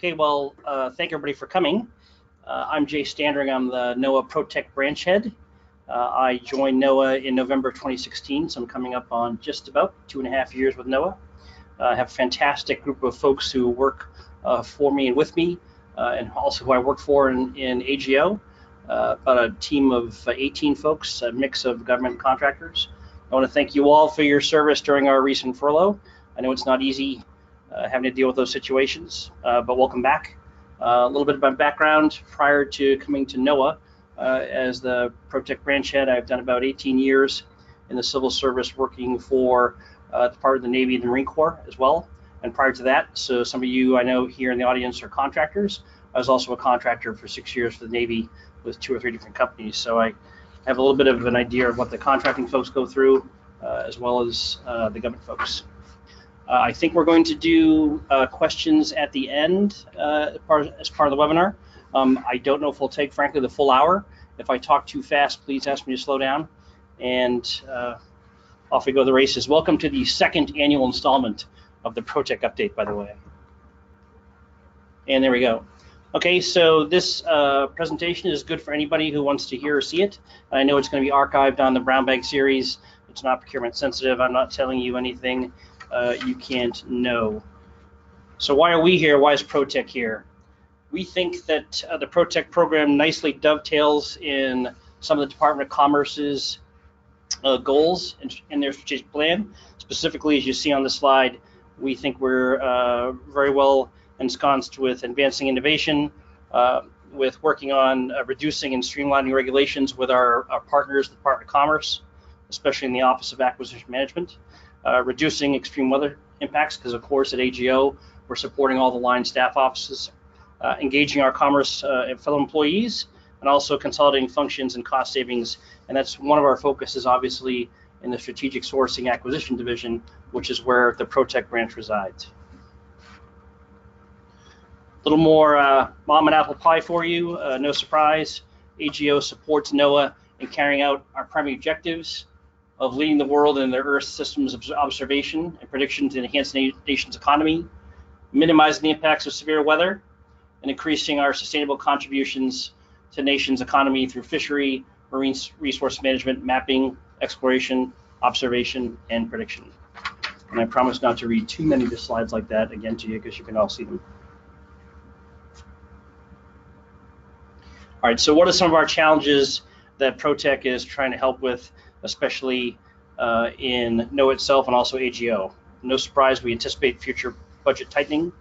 Okay, well, thank everybody for coming. I'm Jay Standring. I'm the NOAA ProTech branch head. I joined NOAA in November 2016, so I'm coming up on just about 2.5 years with NOAA. I have a fantastic group of folks who work for me and with me, and also who I work for in AGO. About a team of 18 folks, a mix of government contractors. I want to thank you all for your service during our recent furlough. I know it's not easy having to deal with those situations, but welcome back. A little bit of my background prior to coming to NOAA as the ProTech branch head. I've done about 18 years in the civil service working for the Department of the Navy and the Marine Corps as well. And prior to that, so some of you I know here in the audience are contractors. I was also a contractor for 6 years for the Navy with 2 or 3 different companies. So I have a little bit of an idea of what the contracting folks go through as well as the government folks. I think we're going to do questions at the end as part of the webinar. I don't know if we'll take, frankly, the full hour. If I talk too fast, please ask me to slow down. And off we go to the races. Welcome to the 2nd annual installment of the ProTech update, by the way. And there we go. Okay, so this presentation is good for anybody who wants to hear or see it. I know it's going to be archived on the Brown Bag series. It's not procurement sensitive. I'm not telling you anything you can't know. So why are we here? Why is ProTech here? We think that the ProTech program nicely dovetails in some of the Department of Commerce's goals in their strategic plan. Specifically, as you see on the slide, we think we're very well ensconced with advancing innovation, with working on reducing and streamlining regulations with our partners, the Department of Commerce, especially in the Office of Acquisition Management. Reducing extreme weather impacts, because of course at AGO we're supporting all the line staff offices, engaging our commerce and fellow employees, and also consolidating functions and cost savings. And that's one of our focuses, obviously, in the strategic sourcing acquisition division, which is where the ProTech branch resides. A little more mom and apple pie for you. No surprise, AGO supports NOAA in carrying out our primary objectives of leading the world in their Earth systems observation and prediction to enhance the nation's economy, minimizing the impacts of severe weather, and increasing our sustainable contributions to the nation's economy through fishery, marine resource management, mapping, exploration, observation, and prediction. And I promise not to read too many of the slides like that again to you, because you can all see them. All right, so what are some of our challenges that ProTech is trying to help with, especially in NOAA itself and also AGO? No surprise, we anticipate future budget tightening.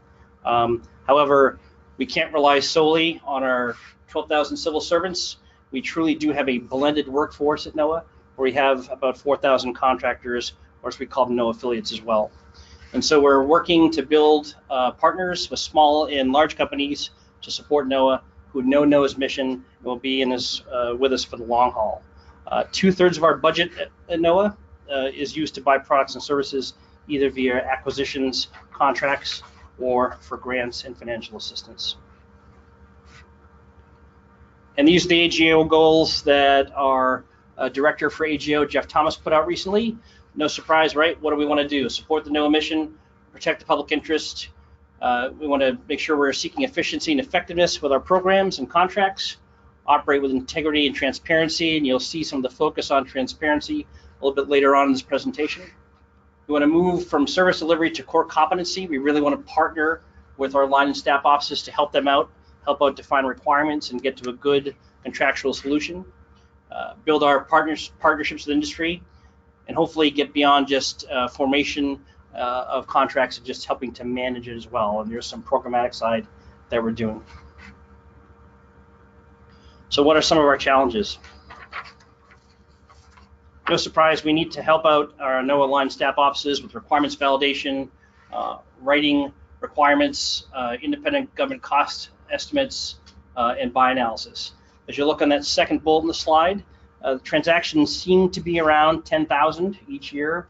However, we can't rely solely on our 12,000 civil servants. We truly do have a blended workforce at NOAA, where we have about 4,000 contractors, or as we call them, NOAA affiliates as well. And so we're working to build partners with small and large companies to support NOAA, who know NOAA's mission and will be in this with us for the long haul. 2/3 of our budget at NOAA is used to buy products and services, either via acquisitions, contracts, or for grants and financial assistance. And these are the AGO goals that our director for AGO, Jeff Thomas, put out recently. No surprise, right? What do we want to do? Support the NOAA mission, protect the public interest. We want to make sure we're seeking efficiency and effectiveness with our programs and contracts, operate with integrity and transparency, and you'll see some of the focus on transparency a little bit later on in this presentation. We want to move from service delivery to core competency. We really want to partner with our line and staff offices to help them out, help out define requirements and get to a good contractual solution. Build our partnerships with industry, and hopefully get beyond just formation of contracts and just helping to manage it as well. And there's some programmatic side that we're doing. So what are some of our challenges? No surprise, we need to help out our NOAA line staff offices with requirements validation, writing requirements, independent government cost estimates, and buy analysis. As you look on that second bullet in the slide, transactions seem to be around 10,000 each year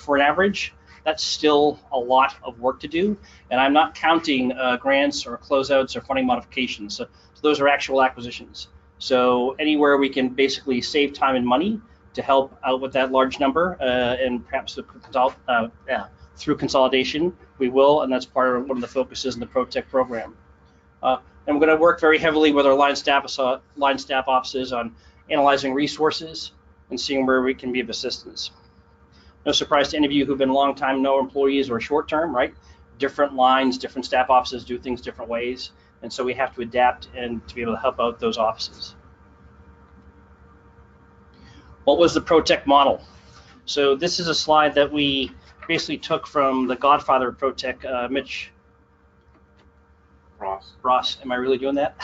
for an average. That's still a lot of work to do, and I'm not counting grants or closeouts or funding modifications. So those are actual acquisitions. So anywhere we can basically save time and money to help out with that large number, and perhaps the through consolidation. We will, and that's part of one of the focuses in the ProTech program. And we're going to work very heavily with our line staff offices on analyzing resources and seeing where we can be of assistance. No surprise to any of you who've been long-time NOAA employees or short-term, right? Different lines, different staff offices do things different ways, and so we have to adapt and to be able to help out those offices. What was the ProTech model? So this is a slide that we basically took from the godfather of ProTech, Mitch Ross. Am I really doing that?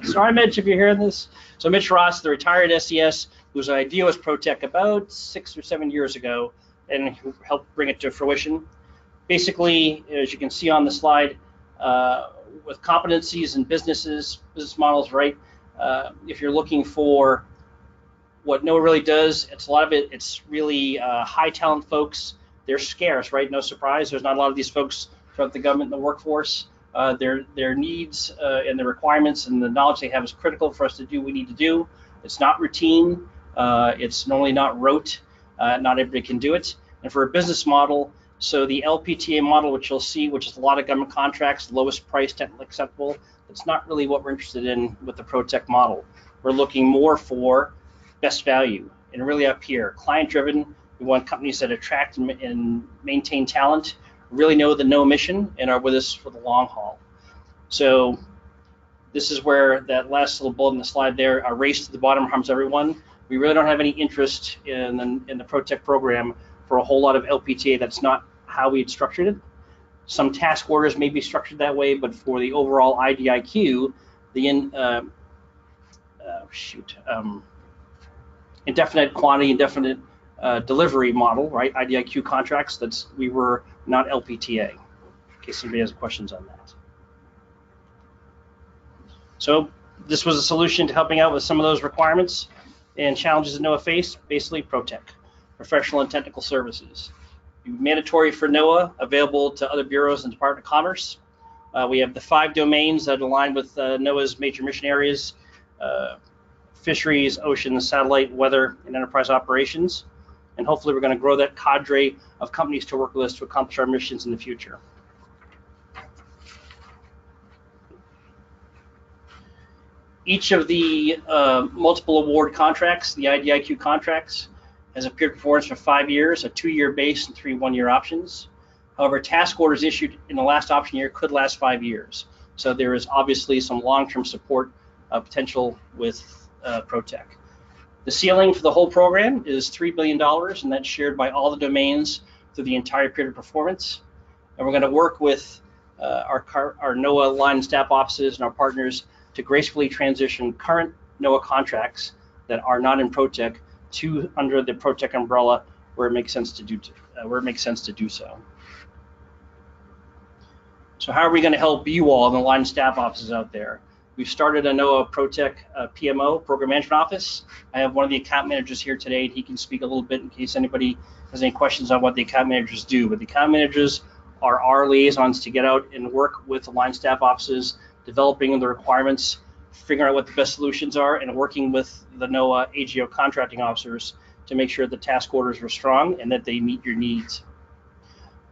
Sorry, Mitch, if you're hearing this. So Mitch Ross, the retired SES, whose idea was ProTech about 6 or 7 years ago, and who helped bring it to fruition. Basically, as you can see on the slide, with competencies in business models, right? If you're looking for what NOAA really does, it's a lot of it, it's really high talent folks. They're scarce, right? No surprise. There's not a lot of these folks throughout the government and the workforce. Their needs and the requirements and the knowledge they have is critical for us to do what we need to do. It's not routine. It's normally not rote. Not everybody can do it. And for a business model, so the LPTA model, which you'll see, which is a lot of government contracts, lowest price, technically acceptable, that's not really what we're interested in with the ProTech model. We're looking more for best value, and really up here, client-driven. We want companies that attract and maintain talent, really know the NOAA mission, and are with us for the long haul. So this is where that last little bullet in the slide there, a race to the bottom harms everyone. We really don't have any interest in the ProTech program for a whole lot of LPTA. That's not how we had structured it. Some task orders may be structured that way, but for the overall IDIQ, the indefinite quantity, indefinite delivery model, right? IDIQ contracts, we were not LPTA, in case anybody has questions on that. So this was a solution to helping out with some of those requirements and challenges that NOAA face, basically ProTech, professional and technical services. Mandatory for NOAA, available to other bureaus and Department of Commerce. We have the 5 domains that align with NOAA's major mission areas, fisheries, oceans, satellite, weather, and enterprise operations. And hopefully we're going to grow that cadre of companies to work with us to accomplish our missions in the future. Each of the multiple award contracts, the IDIQ contracts, has a period performance for 5 years, a 2-year base and 3 1-year options. However, task orders issued in the last option year could last 5 years. So there is obviously some long-term support potential with ProTech. The ceiling for the whole program is $3 billion, and that's shared by all the domains through the entire period of performance. And we're going to work with our NOAA line and staff offices and our partners to gracefully transition current NOAA contracts that are not in ProTech to under the ProTech umbrella where it makes sense to do so. So how are we going to help you all in the line and staff offices out there? We've started a NOAA ProTech PMO, Program Management Office. I have one of the account managers here today, and he can speak a little bit in case anybody has any questions on what the account managers do. But the account managers are our liaisons to get out and work with the line staff offices, developing the requirements, figuring out what the best solutions are, and working with the NOAA AGO contracting officers to make sure the task orders are strong and that they meet your needs.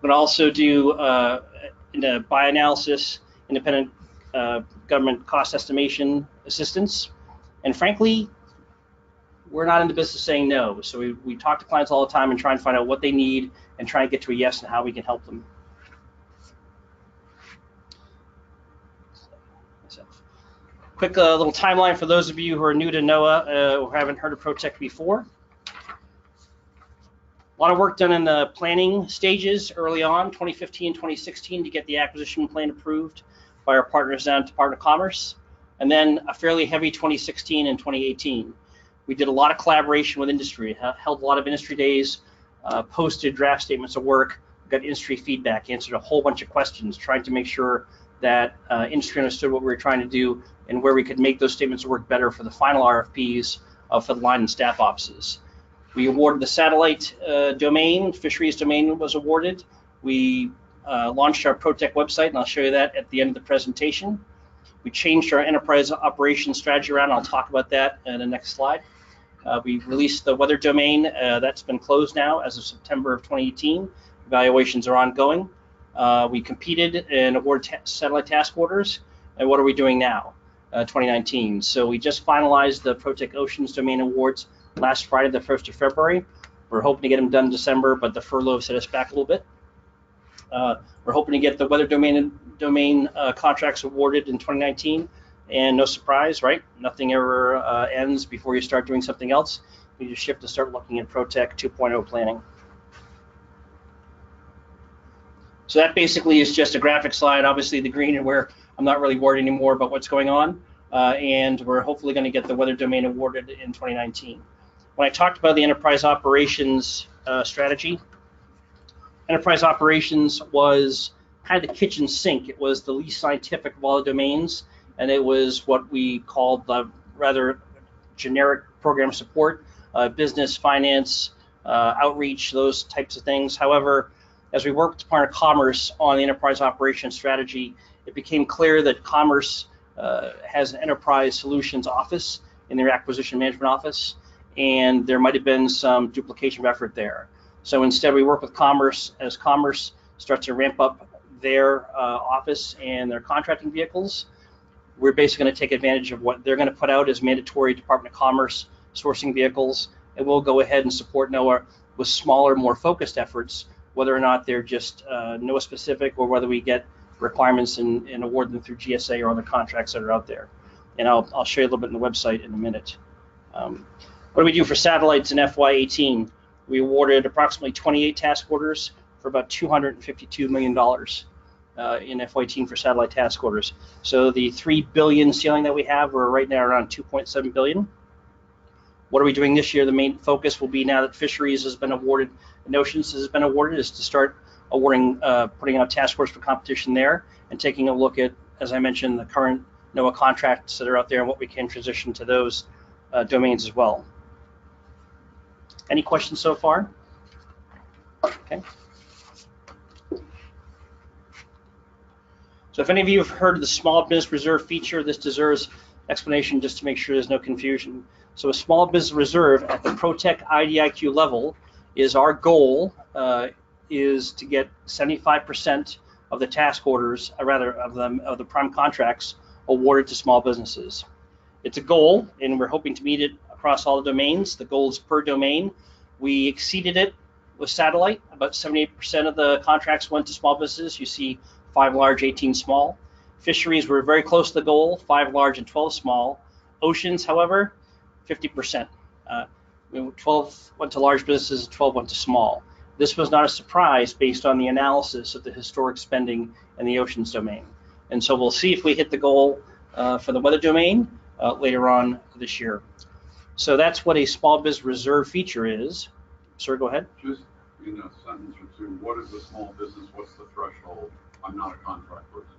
But also do bioanalysis, independent government cost estimation assistance. And frankly, we're not in the business of saying no. So we talk to clients all the time and try and find out what they need and try and get to a yes and how we can help them. Quick little timeline for those of you who are new to NOAA or haven't heard of ProTech before. A lot of work done in the planning stages early on, 2015, 2016, to get the acquisition plan approved by our partners down at Department of Commerce, and then a fairly heavy 2016 and 2018. We did a lot of collaboration with industry, held a lot of industry days, posted draft statements of work, got industry feedback, answered a whole bunch of questions, trying to make sure that industry understood what we were trying to do and where we could make those statements of work better for the final RFPs for the line and staff offices. We awarded the satellite domain, fisheries domain was awarded. We launched our ProTech website, and I'll show you that at the end of the presentation. We changed our enterprise operations strategy around. I'll talk about that in the next slide. We released the weather domain. That's been closed now as of September of 2018. Evaluations are ongoing. We competed and awarded satellite task orders. And what are we doing now? 2019. So we just finalized the ProTech Oceans Domain Awards last Friday, the 1st of February. We're hoping to get them done in December, but the furlough set us back a little bit. We're hoping to get the weather domain contracts awarded in 2019. And no surprise, right? Nothing ever ends before you start doing something else. You just shift to start looking at ProTech 2.0 planning. So that basically is just a graphic slide. Obviously, the green and where I'm not really worried anymore about what's going on. And we're hopefully going to get the weather domain awarded in 2019. When I talked about the enterprise operations strategy, enterprise operations was kind of the kitchen sink. It was the least scientific of all the domains, and it was what we called the rather generic program support, business, finance, outreach, those types of things. However, as we worked with the Department of Commerce on the enterprise operations strategy, it became clear that Commerce has an enterprise solutions office in their acquisition management office, and there might have been some duplication of effort there. So instead, we work with Commerce as Commerce starts to ramp up their office and their contracting vehicles. We're basically going to take advantage of what they're going to put out as mandatory Department of Commerce sourcing vehicles, and we'll go ahead and support NOAA with smaller, more focused efforts, whether or not they're just NOAA specific or whether we get requirements and award them through GSA or other contracts that are out there. And I'll show you a little bit in the website in a minute. What do we do for satellites in FY18? We awarded approximately 28 task orders for about $252 million in FY18 for satellite task orders. So the $3 billion ceiling that we have, we're right now around $2.7 billion. What are we doing this year? The main focus will be, now that fisheries has been awarded and oceans has been awarded, is to start awarding, putting out task orders for competition there and taking a look at, as I mentioned, the current NOAA contracts that are out there and what we can transition to those domains as well. Any questions so far? Okay. So if any of you have heard of the Small Business Reserve feature, this deserves explanation just to make sure there's no confusion. So a Small Business Reserve at the ProTech IDIQ level is our goal, is to get 75% of the task orders, of the prime contracts awarded to small businesses. It's a goal, and we're hoping to meet it across all the domains. The goal is per domain. We exceeded it with satellite. About 78% of the contracts went to small businesses. You see 5 large, 18 small. Fisheries were very close to the goal, 5 large and 12 small. Oceans, however, 50%. 12 went to large businesses, 12 went to small. This was not a surprise based on the analysis of the historic spending in the oceans domain. And so we'll see if we hit the goal for the weather domain later on this year. So that's what a Small Business Reserve feature is. Sir, go ahead. Just in a sentence or two, what is a small business? What's the threshold? I'm not a contract person.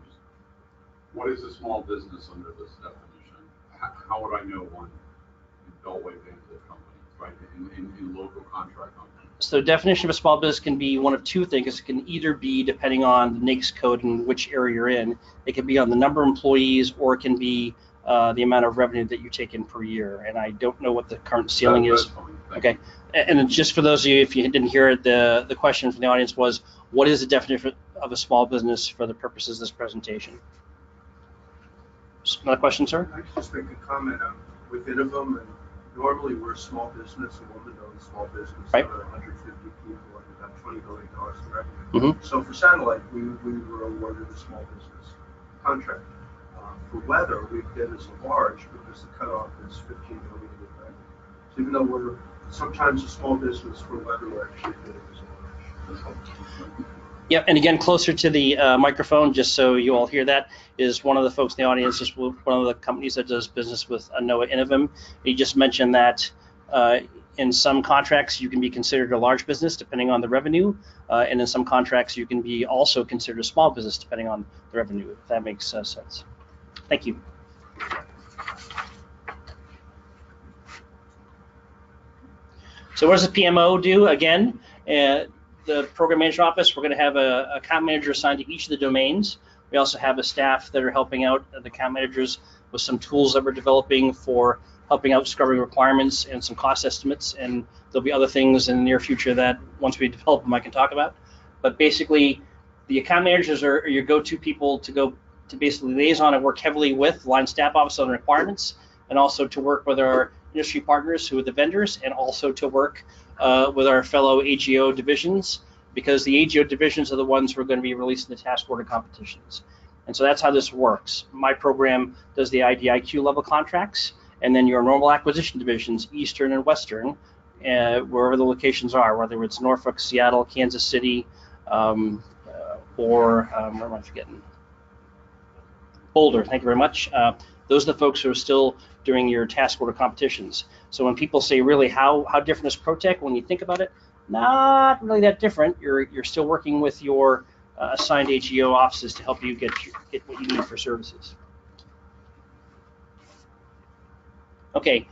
What is a small business under this definition? How would I know one in Beltway Bandit companies, right? In local contract companies? So the definition of a small business can be one of two things. It can either be, depending on the NAICS code and which area you're in, it can be on the number of employees, or it can be the amount of revenue that you take in per year. And I don't know what the current ceiling is. Okay. And just for those of you, if you didn't hear it, the question from the audience was, what is the definition of a small business for the purposes of this presentation? Another question, sir? I could just make a comment on with Innovum, and normally we're a small business, a woman-owned small business, right. About 150 people and about $20 million in revenue. Mm-hmm. So for satellite, we were awarded a small business contract. For weather, we've been as large because the cutoff is 15 million in revenue. So even though we're sometimes a small business for weather, we're actually big as large. Yeah, and again, closer to the microphone, just so you all hear that, is one of the folks in the audience, is one of the companies that does business with NOAA Innovum. He just mentioned that in some contracts you can be considered a large business depending on the revenue, and in some contracts you can be also considered a small business depending on the revenue, if that makes sense. Thank you. So what does the PMO do? Again, the program management office, we're going to have an account manager assigned to each of the domains. We also have a staff that are helping out the account managers with some tools that we're developing for helping out discovering requirements and some cost estimates. And there'll be other things in the near future that once we develop them I can talk about. But basically, the account managers are your go-to people to go to basically liaison and work heavily with line staff office on requirements, and also to work with our industry partners who are the vendors, and also to work with our fellow AGO divisions, because the AGO divisions are the ones who are going to be releasing the task order competitions. And so that's how this works. My program does the IDIQ level contracts, and then your normal acquisition divisions, Eastern and Western, wherever the locations are, whether it's Norfolk, Seattle, Kansas City, or where am I forgetting? Boulder, thank you very much. Those are the folks who are still doing your task order competitions. So when people say, really, how different is ProTech? When you think about it, not really that different. You're still working with your assigned AGO offices to help you get what you need for services. Okay,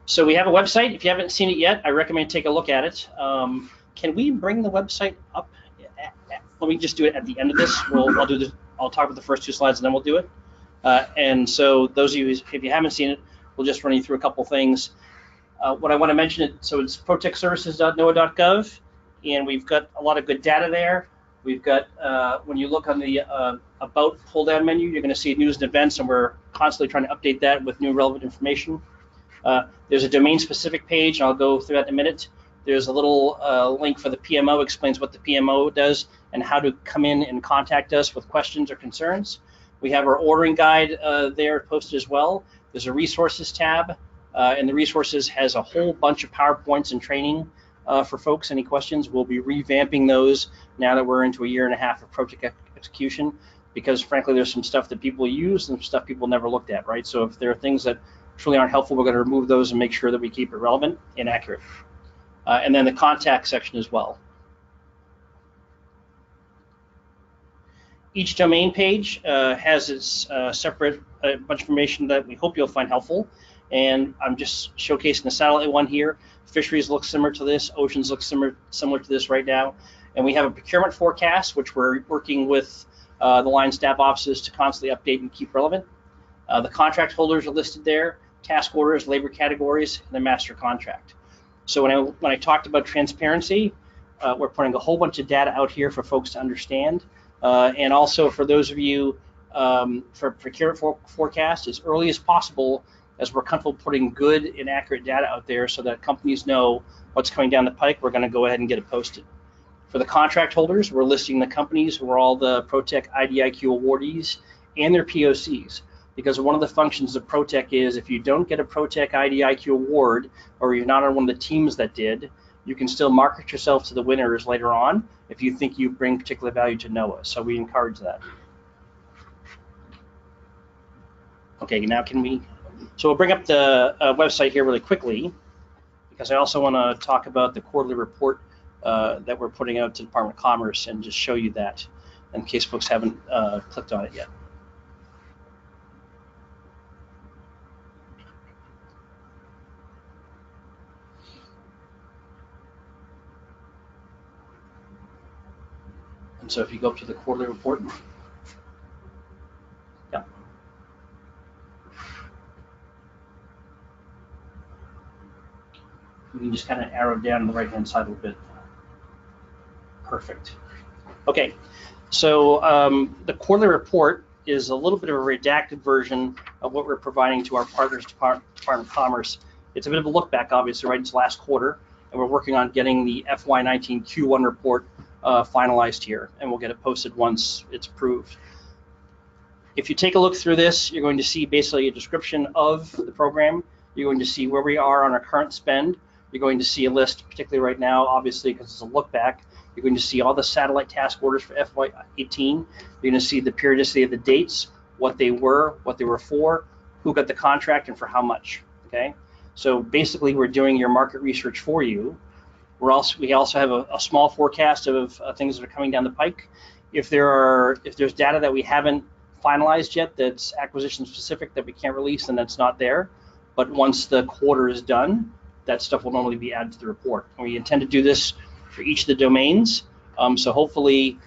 so we have a website. If you haven't seen it yet, I recommend take a look at it. Can we bring the website up? Let me just do it at the end of this. I'll talk about the first 2 slides and then we'll do it. And so those of you, if you haven't seen it, we'll just run you through a couple things. What I want to mention, so it's protechservices.noaa.gov, and we've got a lot of good data there. We've got, when you look on the About pull-down menu, you're going to see news and events, and we're constantly trying to update that with new relevant information. There's a domain-specific page, and I'll go through that in a minute. There's a little link for the PMO, explains what the PMO does and how to come in and contact us with questions or concerns. We have our ordering guide there posted as well. There's a resources tab, and the resources has a whole bunch of PowerPoints and training for folks. Any questions? We'll be revamping those now that we're into a 1.5 years of project execution, because frankly, there's some stuff that people use and stuff people never looked at, right? So if there are things that truly aren't helpful, we're going to remove those and make sure that we keep it relevant and accurate. And then the contact section as well. Each domain page has its separate bunch of information that we hope you'll find helpful. And I'm just showcasing the satellite one here. Fisheries looks similar to this. Oceans looks similar to this right now. And we have a procurement forecast, which we're working with the line staff offices to constantly update and keep relevant. The contract holders are listed there, task orders, labor categories, and the master contract. So when I talked about transparency, we're putting a whole bunch of data out here for folks to understand. And also for those of you for procurement forecast, as early as possible, as we're comfortable putting good and accurate data out there so that companies know what's coming down the pike, we're going to go ahead and get it posted. For the contract holders, we're listing the companies who are all the ProTech IDIQ awardees and their POCs. Because one of the functions of ProTech is if you don't get a ProTech IDIQ award, or you're not on one of the teams that did, you can still market yourself to the winners later on if you think you bring particular value to NOAA. So we encourage that. Okay, now can we? So we'll bring up the website here really quickly, because I also want to talk about the quarterly report that we're putting out to the Department of Commerce and just show you that in case folks haven't clicked on it yet. And so if you go up to the quarterly report, yeah. You can just kind of arrow down on the right-hand side a little bit. Perfect. Okay, so the quarterly report is a little bit of a redacted version of what we're providing to our partners, Department of Commerce. It's a bit of a look back, obviously, right? It's last quarter, and we're working on getting the FY19 Q1 report finalized here, and we'll get it posted once it's approved. If you take a look through this, you're going to see basically a description of the program. You're going to see where we are on our current spend. You're going to see a list, particularly right now, obviously, because it's a look back. You're going to see all the satellite task orders for FY18. You're going to see the periodicity of the dates, what they were for, who got the contract, and for how much. Okay, so basically, we're doing your market research for you. We also have a small forecast of things that are coming down the pike. If there's data that we haven't finalized yet that's acquisition specific that we can't release, then that's not there. But once the quarter is done, that stuff will normally be added to the report. And we intend to do this for each of the domains. So hopefully,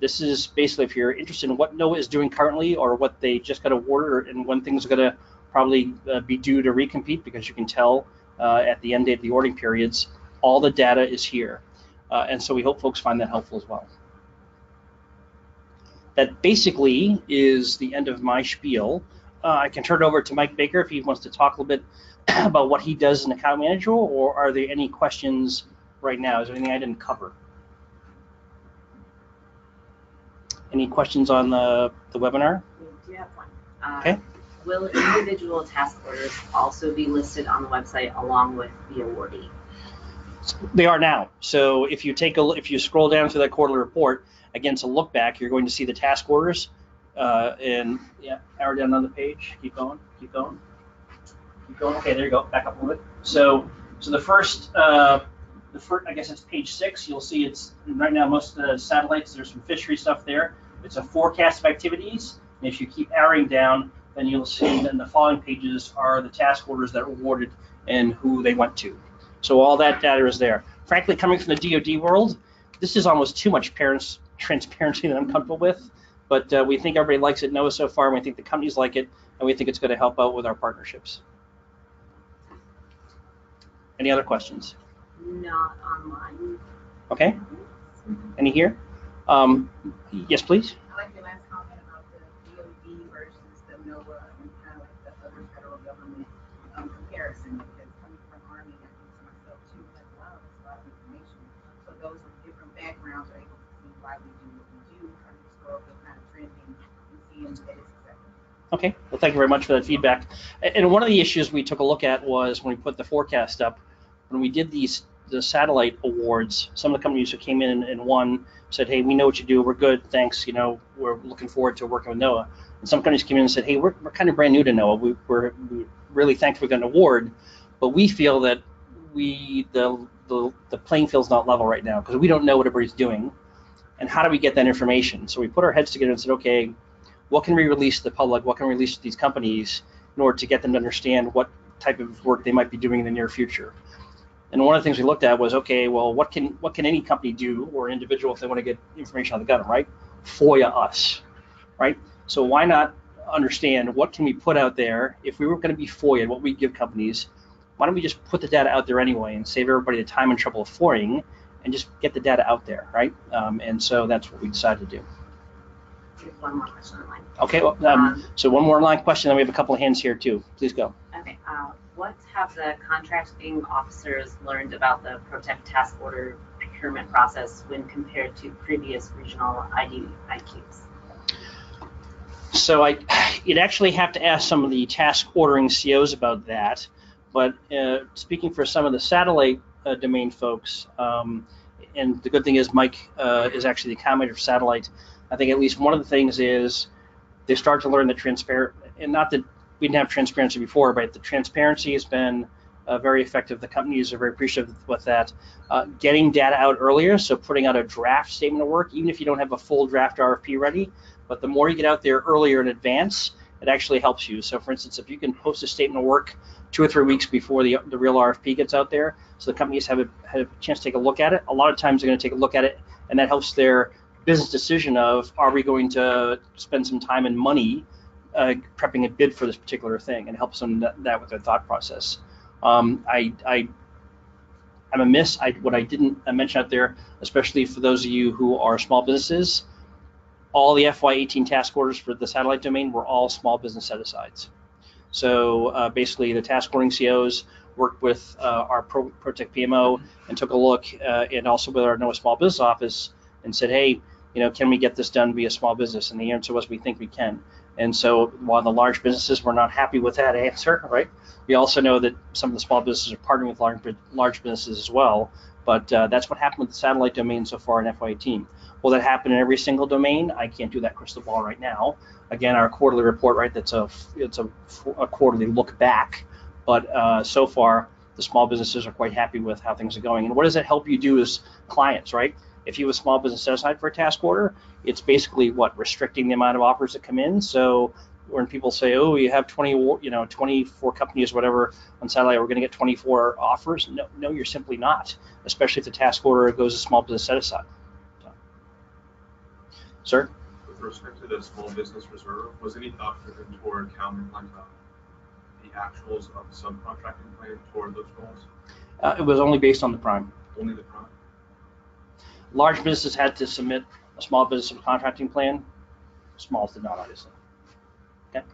this is basically if you're interested in what NOAA is doing currently or what they just got awarded and when things are going to probably be due to recompete, because you can tell at the end date of the ordering periods, all the data is here. And so we hope folks find that helpful as well. That basically is the end of my spiel. I can turn it over to Mike Baker if he wants to talk a little bit about what he does as an account manager, or are there any questions right now? Is there anything I didn't cover? Any questions on the webinar? We do have one. Okay. Will individual task orders also be listed on the website along with the awardee? They are now. So if you if you scroll down through that quarterly report, again, to look back, you're going to see the task orders. And yeah, arrow down another page. Keep going. Keep going. Keep going. Okay, there you go. Back up a little bit. So the first, I guess it's page 6. You'll see it's right now most of the satellites. There's some fishery stuff there. It's a forecast of activities. And if you keep arrowing down, then you'll see that the following pages are the task orders that were awarded and who they went to. So all that data is there. Frankly, coming from the DoD world, this is almost too much transparency that I'm comfortable with. But we think everybody likes it, NOAA so far, and we think the companies like it, and we think it's going to help out with our partnerships. Any other questions? Not online. Okay. Any here? Yes, please. I like your last comment about the DoD versus the NOAA and kind of like the other federal government comparison, because coming from Army, I think to myself too, like, wow, that's a lot of information. So those with different backgrounds are able to see why we do what we do, our historical kind of trending, and seeing that it's acceptable. Okay, well, thank you very much for that feedback. And one of the issues we took a look at was when we put the forecast up, when we did the satellite awards, some of the companies who came in and won said, hey, we know what you do, we're good, thanks, we're looking forward to working with NOAA. And some companies came in and said, hey, we're kind of brand new to NOAA, we're really thankful we got an award, but we feel that the playing field's not level right now because we don't know what everybody's doing, and how do we get that information? So we put our heads together and said, okay, what can we release to the public, what can we release to these companies in order to get them to understand what type of work they might be doing in the near future? And one of the things we looked at was, okay, well, what can any company do, or individual, if they want to get information out of the government, right? FOIA us, right? So why not understand what can we put out there? If we were going to be FOIA'd, what we give companies, why don't we just put the data out there anyway and save everybody the time and trouble of FOIAing and just get the data out there, right? And so that's what we decided to do. One more question online. Okay, well, so one more online question, then we have a couple of hands here too. Please go. Okay, what have the contracting officers learned about the ProTech task order procurement process when compared to previous regional IDIQs? So you'd actually have to ask some of the task ordering COs about that. But speaking for some of the satellite domain folks, and the good thing is Mike is actually the account manager for satellite. I think at least one of the things is they start to learn the transparent, and not that we didn't have transparency before, but the transparency has been very effective. The companies are very appreciative with that. Getting data out earlier, so putting out a draft statement of work, even if you don't have a full draft RFP ready, but the more you get out there earlier in advance, it actually helps you. So for instance, if you can post a statement of work 2 or 3 weeks before the real RFP gets out there, so the companies have a chance to take a look at it, a lot of times they're going to take a look at it, and that helps their business decision of, are we going to spend some time and money prepping a bid for this particular thing, and helps them that with their thought process. I'm amiss. What I didn't mention out there, especially for those of you who are small businesses, all the FY18 task orders for the satellite domain were all small business set-asides. So basically, the task ordering COs worked with our ProTech PMO and took a look, and also with our NOAA Small Business Office, and said, hey, can we get this done via small business? And the answer was, we think we can. And so while the large businesses were not happy with that answer, right, we also know that some of the small businesses are partnering with large businesses as well. But that's what happened with the satellite domain so far in FY18. Will that happen in every single domain? I can't do that crystal ball right now. Again, our quarterly report, right, it's a quarterly look back. But so far, the small businesses are quite happy with how things are going. And what does it help you do as clients, right? If you have a small business set aside for a task order, it's basically restricting the amount of offers that come in. So when people say, oh, you have 24 companies, whatever, on satellite, we're going to get 24 offers. No, you're simply not, especially if the task order goes to small business set aside. So. Sir? With respect to the small business reserve, was any thought given toward counting the actuals of the subcontracting plan toward those goals? It was only based on the prime. Only the prime? Okay. And then, with respect to the small business reserve, was any thought given toward counterclaiming the actuals of the subcontracting plan toward those goals? It was only based on the prime. Okay. Large businesses had to submit a small business subcontracting plan. Smalls did not, obviously. Okay.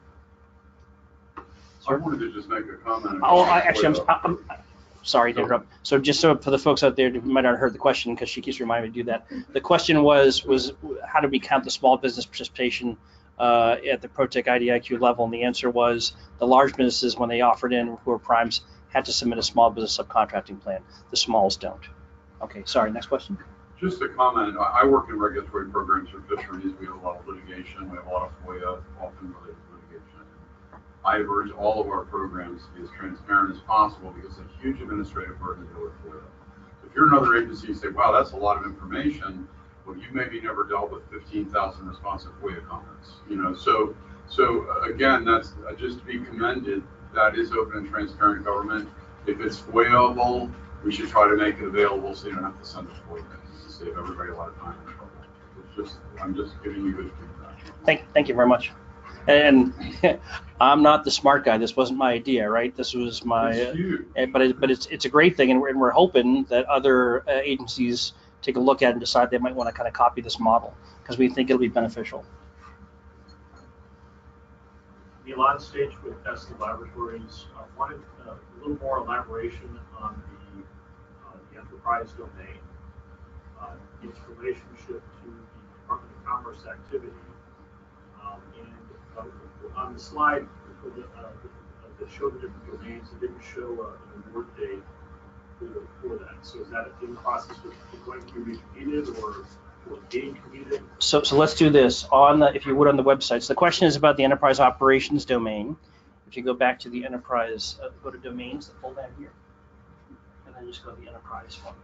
I wanted to just make a comment. Oh, I'm sorry to interrupt. So just so for the folks out there who might not have heard the question, because she keeps reminding me to do that. The question was how do we count the small business participation at the ProTech IDIQ level? And the answer was the large businesses, when they offered in who were primes, had to submit a small business subcontracting plan. The smalls don't. Okay, sorry, next question. Just a comment. I work in regulatory programs for fisheries. We have a lot of litigation. We have a lot of FOIA, often related to litigation. I urge all of our programs to be as transparent as possible because it's a huge administrative burden to deal with FOIA. If you're another agency, you say, wow, that's a lot of information. Well, you maybe never dealt with 15,000 responsive FOIA comments. So again, that's just to be commended. That is open and transparent government. If it's FOIA-able, we should try to make it available so you don't have to send a FOIA to save everybody a lot of time and trouble. I'm just giving you good feedback. Thank you very much. And I'm not the smart guy. This wasn't my idea, right? This was my. But it's a great thing, and we're hoping that other agencies take a look at it and decide they might want to kind of copy this model because we think it'll be beneficial. The launch stage with Tesla Laboratories wanted a little more elaboration on the enterprise domain, its relationship to the Department of Commerce activity, and on the slide that showed the different domains, it didn't show an award date for that. So is that in the process of going to be repeated or being completed? So let's do this if you would, on the website. So the question is about the enterprise operations domain. If you go back to the enterprise, go to domains, the full down here, and then just go to the enterprise one.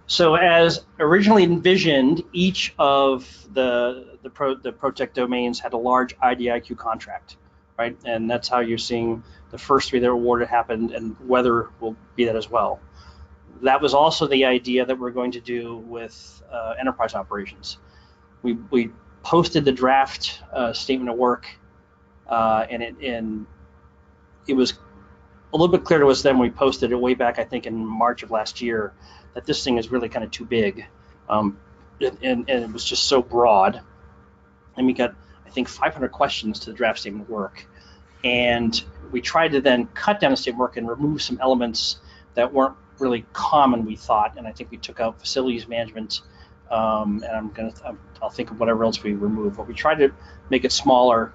So as originally envisioned, each of the ProTech domains had a large IDIQ contract, right? And that's how you're seeing the first three that were awarded happened, and weather will be that as well. That was also the idea that we're going to do with enterprise operations. We posted the draft statement of work, and it was a little bit clear to us then when we posted it way back, I think in March of last year, that this thing is really kind of too big, and it was just so broad. And we got, I think, 500 questions to the draft statement of work, and we tried to then cut down the statement of work and remove some elements that weren't really common, we thought, and I think we took out facilities management, and I'll think of whatever else we remove, but we tried to make it smaller.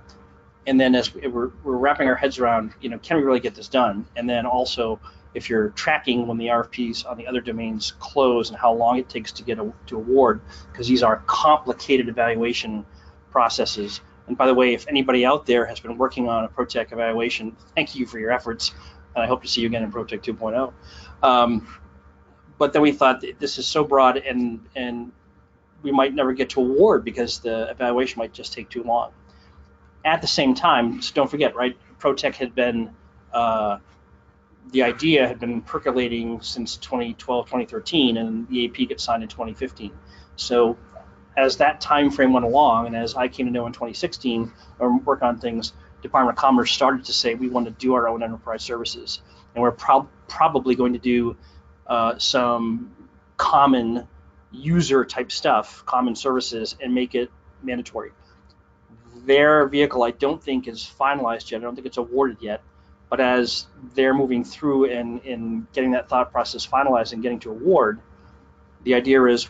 And then as we're wrapping our heads around, can we really get this done? And then also, if you're tracking when the RFPs on the other domains close and how long it takes to get to award, because these are complicated evaluation processes. And by the way, if anybody out there has been working on a ProTech evaluation, thank you for your efforts, and I hope to see you again in ProTech 2.0. But then we thought this is so broad, and we might never get to award because the evaluation might just take too long. At the same time, so don't forget, right? ProTech had been, the idea had been percolating since 2012, 2013, and the AP gets signed in 2015. So as that time frame went along, and as I came to know in 2016, or work on things, Department of Commerce started to say we want to do our own enterprise services, and we're probably going to do some common user type stuff, common services, and make it mandatory. Their vehicle, I don't think, is finalized yet. I don't think it's awarded yet. But as they're moving through and getting that thought process finalized and getting to award, the idea is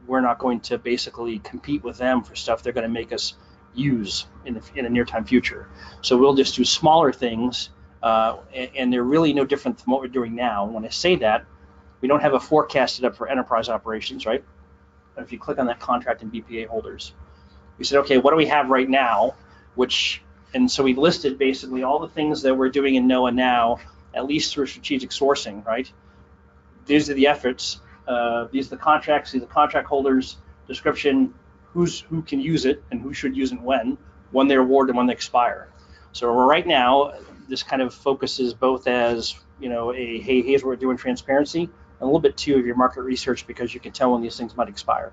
we're not going to basically compete with them for stuff they're going to make us use in a near-time future. So we'll just do smaller things, and they're really no different from what we're doing now. And when I say that, we don't have a forecasted up for enterprise operations, right? But if you click on that contract in BPA Holders, we said, okay, what do we have right now? And so we listed basically all the things that we're doing in NOAA now, at least through strategic sourcing, right? These are the efforts. These are the contracts. These are the contract holders. Description: who can use it and who should use it when they're awarded and when they expire. So right now, this kind of focuses both as a hey, here's what we're doing, transparency, and a little bit too of your market research because you can tell when these things might expire.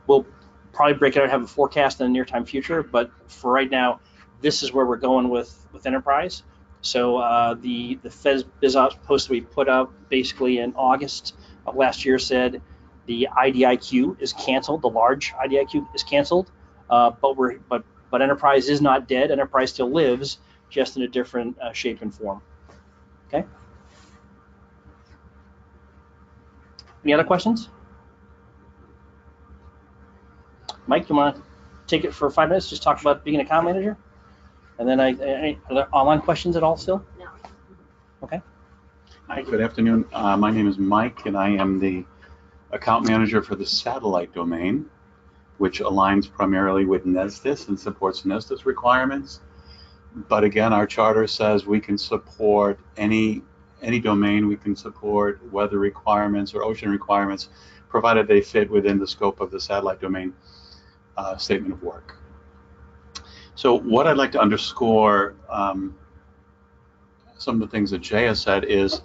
We'll probably break it out and have a forecast in the near-time future, but for right now, this is where we're going with enterprise. So the Feds BizOps post that we put out basically in August of last year said the IDIQ is canceled, the large IDIQ is canceled, but enterprise is not dead. Enterprise still lives, just in a different shape and form. Okay. Any other questions? Mike, you want to take it for 5 minutes? Just talk about being an account manager, and then are there online questions at all still? No. Okay. Hi, good afternoon. My name is Mike, and I am the account manager for the satellite domain, which aligns primarily with NESDIS and supports NESDIS requirements. But again, our charter says we can support any domain. We can support weather requirements or ocean requirements, provided they fit within the scope of the satellite domain statement of work. So what I'd like to underscore, some of the things that Jay has said, is,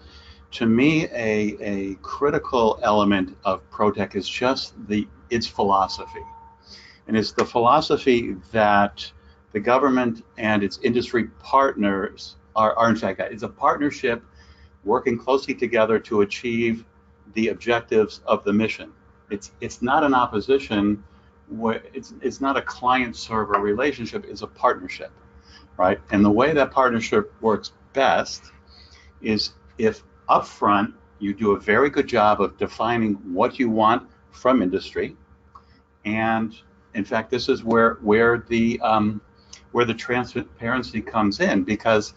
to me, a critical element of ProTech is just its philosophy. And it's the philosophy that the government and its industry partners are in fact, it's a partnership working closely together to achieve the objectives of the mission. It's not an opposition, where it's not a client-server relationship, it's a partnership, right? And the way that partnership works best is if upfront you do a very good job of defining what you want from industry, and in fact, this is where the transparency comes in, because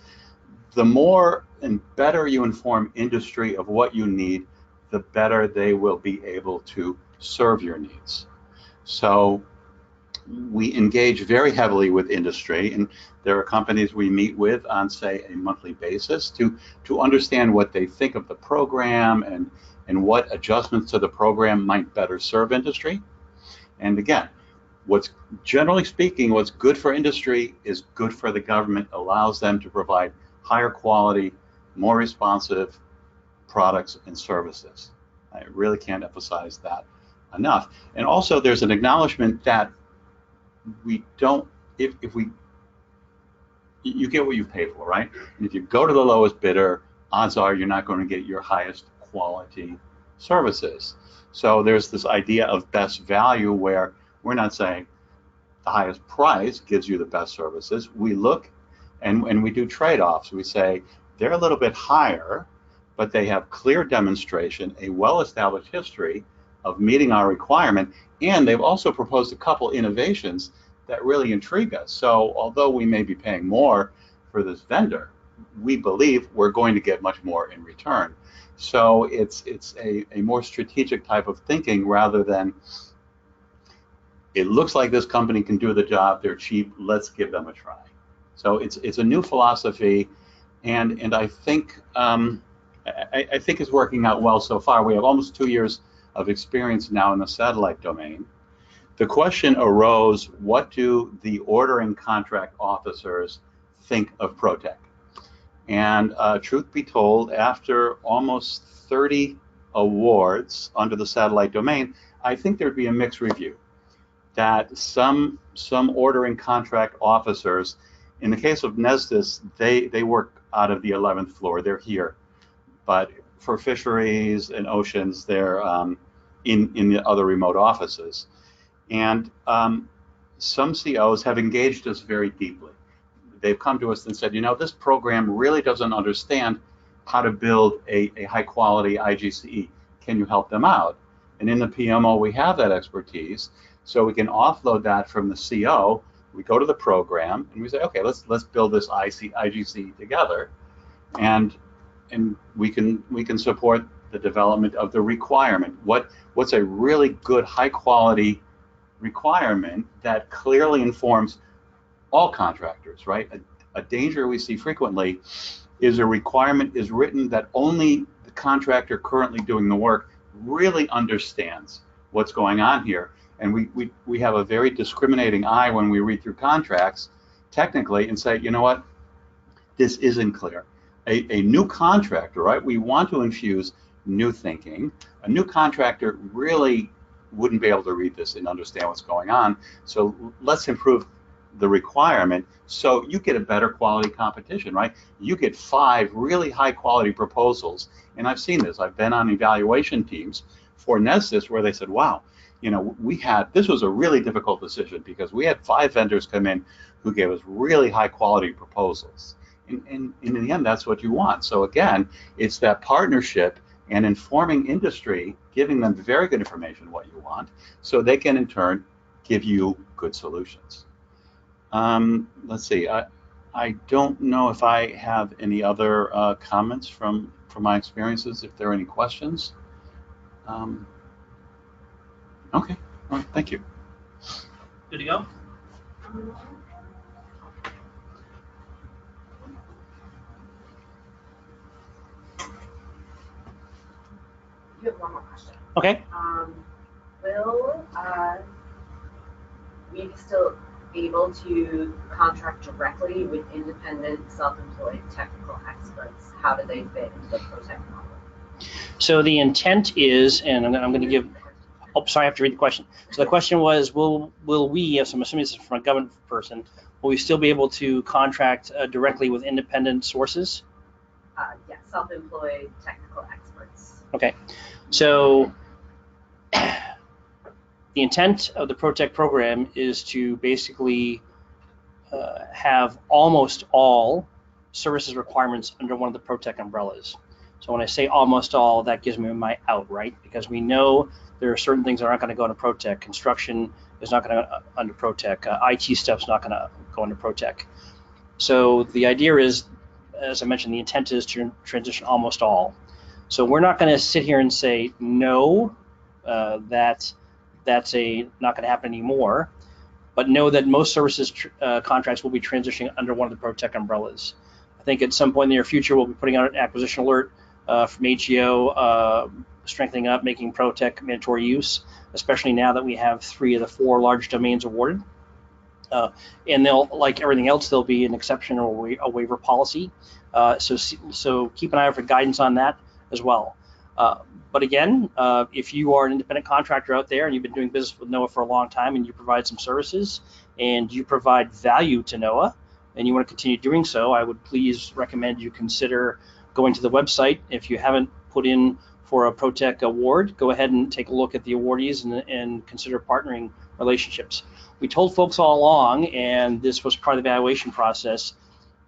the more and better you inform industry of what you need, the better they will be able to serve your needs. So we engage very heavily with industry, and there are companies we meet with on, say, a monthly basis to understand what they think of the program and what adjustments to the program might better serve industry. And again, generally speaking, what's good for industry is good for the government, allows them to provide higher quality, more responsive products and services. I really can't emphasize that enough. And also, there's an acknowledgement that we don't, you get what you pay for, right? And if you go to the lowest bidder, odds are you're not going to get your highest quality services. So there's this idea of best value, where we're not saying the highest price gives you the best services. We look and we do trade-offs. We say they're a little bit higher, but they have clear demonstration, a well-established history of meeting our requirement, and they've also proposed a couple innovations that really intrigue us. So although we may be paying more for this vendor, we believe we're going to get much more in return. So it's a more strategic type of thinking, rather than, it looks like this company can do the job, they're cheap, let's give them a try. So it's a new philosophy, and I think I think it's working out well so far. We have almost 2 years of experience now in the satellite domain. The question arose, what do the ordering contract officers think of ProTech? And truth be told, after almost 30 awards under the satellite domain, I think there'd be a mixed review. That some ordering contract officers, in the case of NESDIS, they work out of the 11th floor, they're here. But for fisheries and oceans, they're in the other remote offices. And some COs have engaged us very deeply. They've come to us and said, you know, this program really doesn't understand how to build a high quality IGCE. Can you help them out? And in the PMO, we have that expertise, so we can offload that from the CO. We go to the program and we say, okay, let's build this IGCE together, and we can support the development of the requirement. What's a really good high quality requirement that clearly informs all contractors, right? A danger we see frequently is a requirement is written that only the contractor currently doing the work really understands what's going on here. And we have a very discriminating eye when we read through contracts technically and say, you know what, this isn't clear. A new contractor, right? We want to infuse new thinking. A new contractor really wouldn't be able to read this and understand what's going on. So let's improve the requirement, so you get a better quality competition, right? You get 5 really high quality proposals, and I've seen this. I've been on evaluation teams for Nessus where they said, wow, you know, this was a really difficult decision because we had 5 vendors come in who gave us really high quality proposals. And in the end, that's what you want. So again, it's that partnership and informing industry, giving them very good information what you want, so they can in turn give you good solutions. Let's see. I don't know if I have any other comments from my experiences. If there are any questions. Okay. All right. Thank you. Good to go? You have one more question. Okay. Will we be still able to contract directly with independent, self-employed technical experts? How do they fit into the ProTech model? So the intent is, and I'm going to give, oh, sorry, I have to read the question. So the question was, will we, if I'm assuming this is from a government person, will we still be able to contract directly with independent sources? Yes, self-employed technical experts. Okay. So the intent of the ProTech program is to basically have almost all services requirements under one of the ProTech umbrellas. So when I say almost all, that gives me my out, right? Because we know there are certain things that aren't going to go into ProTech. Construction is not going to go under ProTech. IT stuff's not going to go into ProTech. So the idea is, as I mentioned, the intent is to transition almost all. So we're not going to sit here and say no, that's not going to happen anymore, but know that most services contracts will be transitioning under one of the ProTech umbrellas. I think at some point in the near future we'll be putting out an acquisition alert from AGO, strengthening up, making ProTech mandatory use, especially now that we have 3 of the 4 large domains awarded. And they'll, like everything else, there'll be an exception or a waiver policy. So keep an eye out for guidance on that as well. But again, if you are an independent contractor out there and you've been doing business with NOAA for a long time and you provide some services and you provide value to NOAA and you want to continue doing so, I would please recommend you consider going to the website. If you haven't put in for a ProTech award, go ahead and take a look at the awardees and consider partnering relationships. We told folks all along, and this was part of the evaluation process,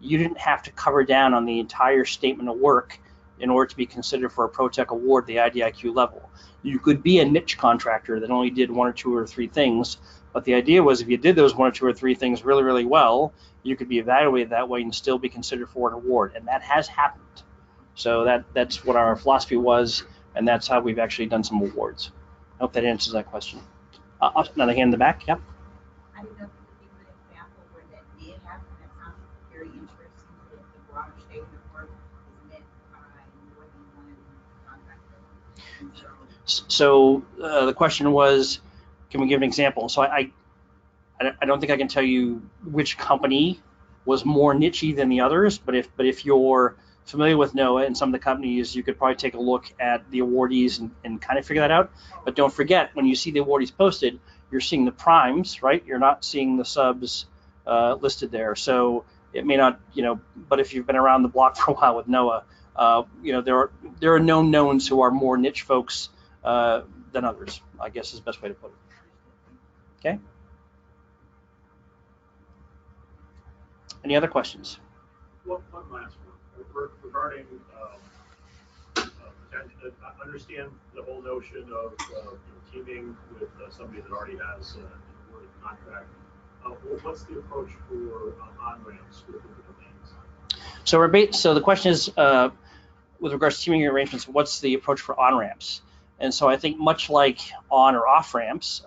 you didn't have to cover down on the entire statement of work in order to be considered for a ProTech award, the IDIQ level. You could be a niche contractor that only did 1 or 2 or 3 things, but the idea was if you did those 1 or 2 or 3 things really, really well, you could be evaluated that way and still be considered for an award, and that has happened. So that's what our philosophy was, and that's how we've actually done some awards. I hope that answers that question. Another hand in the back, yep. I didn't know if you could give an example where that did happen. That sounds very interesting. That the broader statement of work is met by more than one contractor. So the question was, can we give an example? So I don't think I can tell you which company was more niche-y than the others, but if you're familiar with NOAA and some of the companies, you could probably take a look at the awardees and kind of figure that out. But don't forget, when you see the awardees posted, you're seeing the primes, right? You're not seeing the subs listed there. So it may not, but if you've been around the block for a while with NOAA, there are known knowns who are more niche folks than others, I guess is the best way to put it. Okay? Any other questions? One last one. Regarding I understand the whole notion of teaming with somebody that already has an awarded contract. What's the approach for on-ramps within the domains? So the question is, with regards to teaming arrangements, what's the approach for on-ramps? And so I think much like on or off-ramps,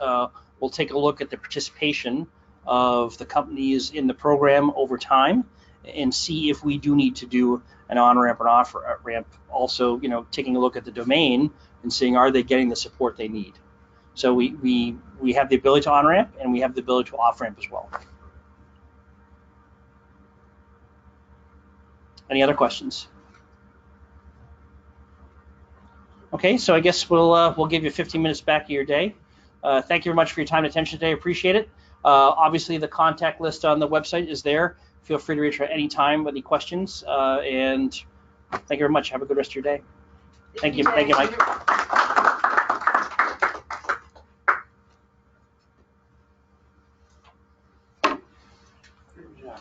we'll take a look at the participation of the companies in the program over time and see if we do need to do an on-ramp or off-ramp. Also, taking a look at the domain and seeing are they getting the support they need. So we have the ability to on-ramp and we have the ability to off-ramp as well. Any other questions? Okay, so I guess we'll give you 15 minutes back of your day. Thank you very much for your time and attention today. Appreciate it. Obviously, the contact list on the website is there. Feel free to reach out any time with any questions. And thank you very much. Have a good rest of your day. Thank you. Thank you, Mike. Good job.